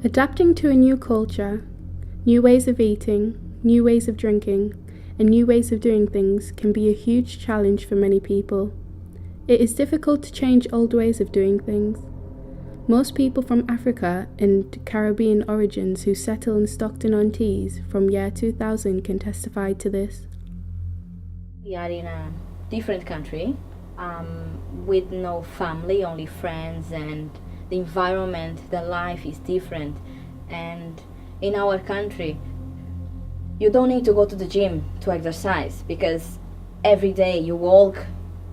Adapting to a new culture, new ways of eating, new ways of drinking, and new ways of doing things can be a huge challenge for many people. It is difficult to change old ways of doing things. Most people from Africa and Caribbean origins who settle in Stockton-on-Tees from year 2000 can testify to this. We are in a different country with no family, only friends, and the environment, the life is different. And in our country, you don't need to go to the gym to exercise because every day you walk,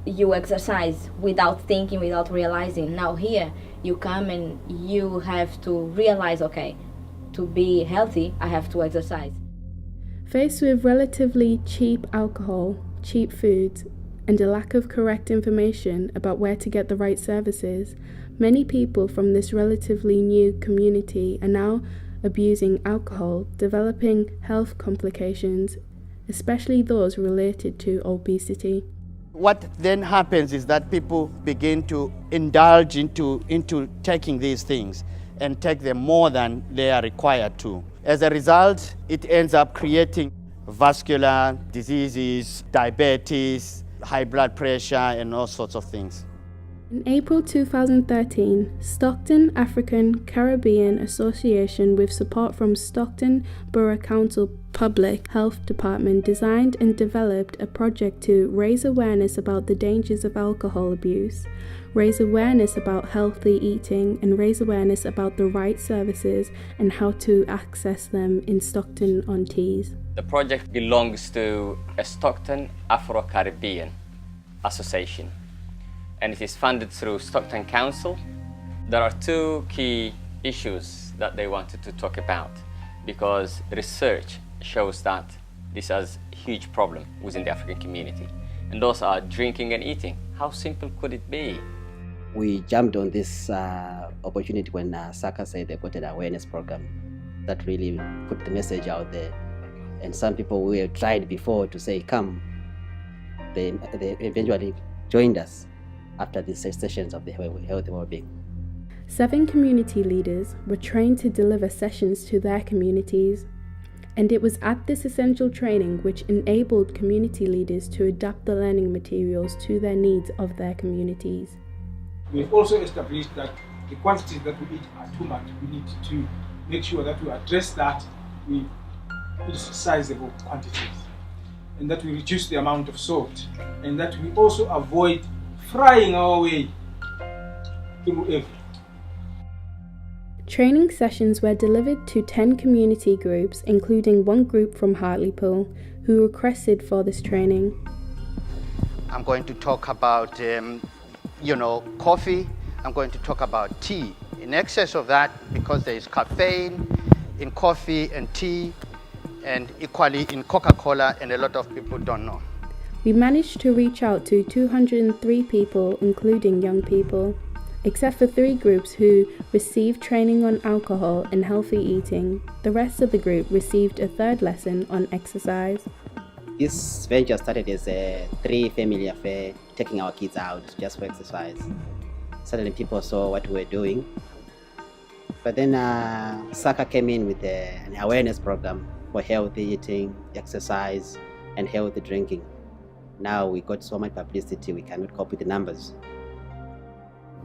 you exercise without thinking, without realizing. Now here, you come and you have to realize, okay, to be healthy, I have to exercise. Faced with relatively cheap alcohol, cheap foods, and a lack of correct information about where to get the right services, many people from this relatively new community are now abusing alcohol, developing health complications, especially those related to obesity. What then happens is that people begin to indulge into taking these things and take them more than they are required to. As a result, it ends up creating vascular diseases, diabetes, high blood pressure, and all sorts of things. In April 2013, Stockton African Caribbean Association, with support from Stockton Borough Council Public Health Department, designed and developed a project to raise awareness about the dangers of alcohol abuse, raise awareness about healthy eating, and raise awareness about the right services and how to access them in Stockton-on-Tees. The project belongs to a Stockton Afro-Caribbean Association, and it is funded through Stockton Council. There are two key issues that they wanted to talk about because research shows that this is a huge problem within the African community, and those are drinking and eating. How simple could it be? We jumped on this opportunity when Saca said they got an awareness program that really put the message out there. And some people who have tried before to say, come, they eventually joined us after these sessions of the health well-being. 7 community leaders were trained to deliver sessions to their communities, and it was at this essential training which enabled community leaders to adapt the learning materials to their needs of their communities. We've also established that the quantities that we eat are too much. We need to make sure that we address that with sizable quantities, and that we reduce the amount of salt, and that we also avoid frying our way through everything. Training sessions were delivered to 10 community groups, including one group from Hartlepool, who requested for this training. I'm going to talk about coffee. I'm going to talk about tea. In excess of that, because there is caffeine in coffee and tea, and equally in Coca-Cola, and a lot of people don't know. We managed to reach out to 203 people, including young people, except for 3 groups who received training on alcohol and healthy eating. The rest of the group received a 3rd lesson on exercise. This venture started as a 3-family affair, taking our kids out just for exercise. Suddenly people saw what we were doing. But then Saca came in with an awareness program for healthy eating, exercise, and healthy drinking. Now we got so much publicity, we cannot cope with the numbers.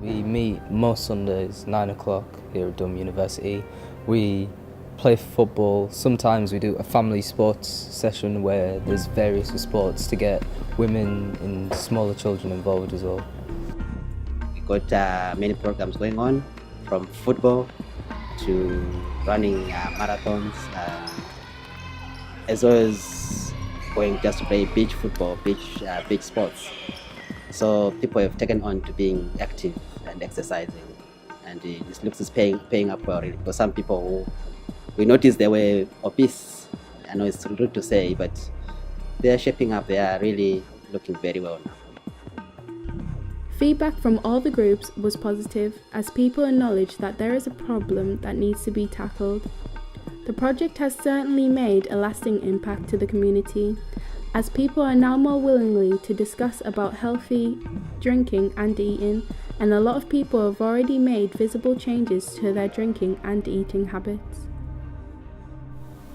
We meet most Sundays, 9 o'clock here at Durham University. We play football. Sometimes we do a family sports session where there's various sports to get women and smaller children involved as well. We got many programs going on, from football to running marathons, as well as going just to play beach football, beach sports. So people have taken on to being active and exercising, and it looks is paying up well, really, because some people who we noticed they were obese. I know it's rude to say, but they are shaping up. They are really looking very well now. Feedback from all the groups was positive, as people acknowledged that there is a problem that needs to be tackled. The project has certainly made a lasting impact to the community, as people are now more willingly to discuss about healthy drinking and eating, and a lot of people have already made visible changes to their drinking and eating habits.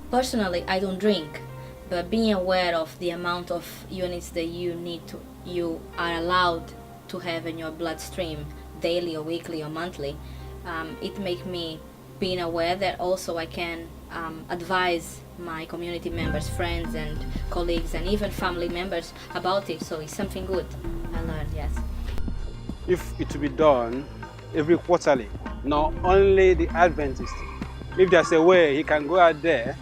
Personally, I don't drink, but being aware of the amount of units that you are allowed to have in your bloodstream daily or weekly or monthly, it makes me being aware that also I can advise my community members, friends and colleagues and even family members about it. So it's something good I learned, yes. If it to be done every quarterly, not only the Adventist, if there's a way he can go out there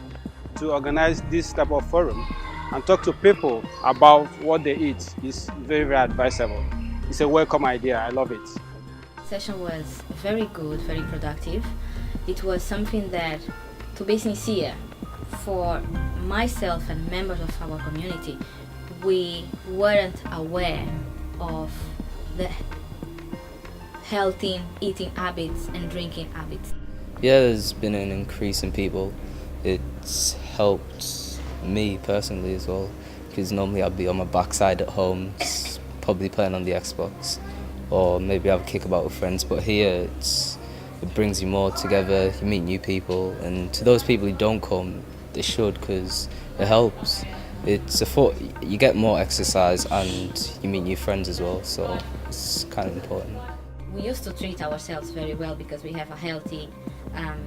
to organize this type of forum and talk to people about what they eat, is very, very advisable. It's a welcome idea. I love it. The session was very good, very productive. It was something that, to be sincere, for myself and members of our community, we weren't aware of the healthy eating habits and drinking habits. Yeah, there's been an increase in people. It's helped me personally as well, because normally I'd be on my backside at home, probably playing on the Xbox, or maybe have a kickabout with friends. But here, it brings you more together. You meet new people, and to those people who don't come, they should, because it helps. You get more exercise and you meet new friends as well, so it's kind of important. We used to treat ourselves very well because we have a healthy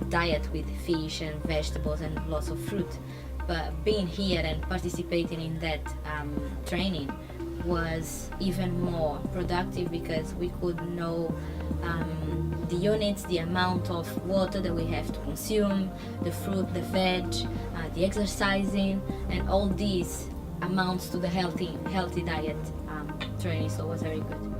diet with fish and vegetables and lots of fruit. But being here and participating in that training was even more productive because we could know the units, the amount of water that we have to consume, the fruit, the veg, the exercising, and all these amounts to the healthy diet training, so it was very good.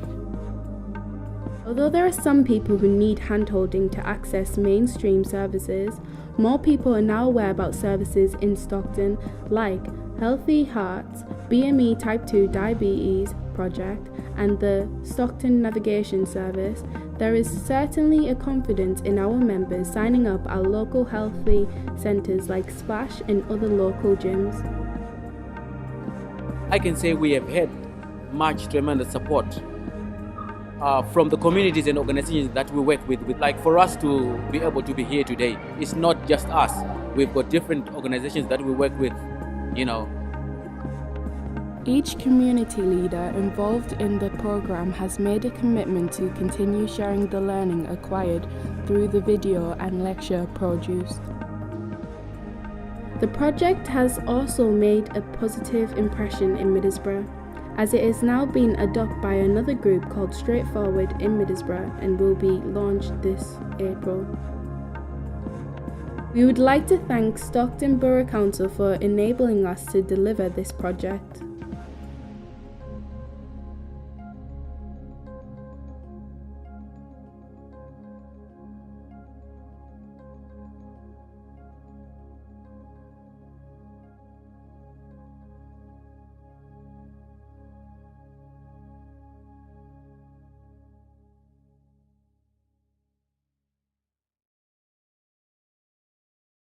Although there are some people who need hand-holding to access mainstream services, more people are now aware about services in Stockton like Healthy Hearts, BME Type 2 Diabetes Project, and the Stockton Navigation Service. There is certainly a confidence in our members signing up at local healthy centres like Splash and other local gyms. I can say we have had much tremendous support from the communities and organizations that we work with. Like for us to be able to be here today, it's not just us. We've got different organizations that we work with, Each community leader involved in the program has made a commitment to continue sharing the learning acquired through the video and lecture produced. The project has also made a positive impression in Middlesbrough, as it is now being adopted by another group called Straightforward in Middlesbrough and will be launched this April. We would like to thank Stockton Borough Council for enabling us to deliver this project.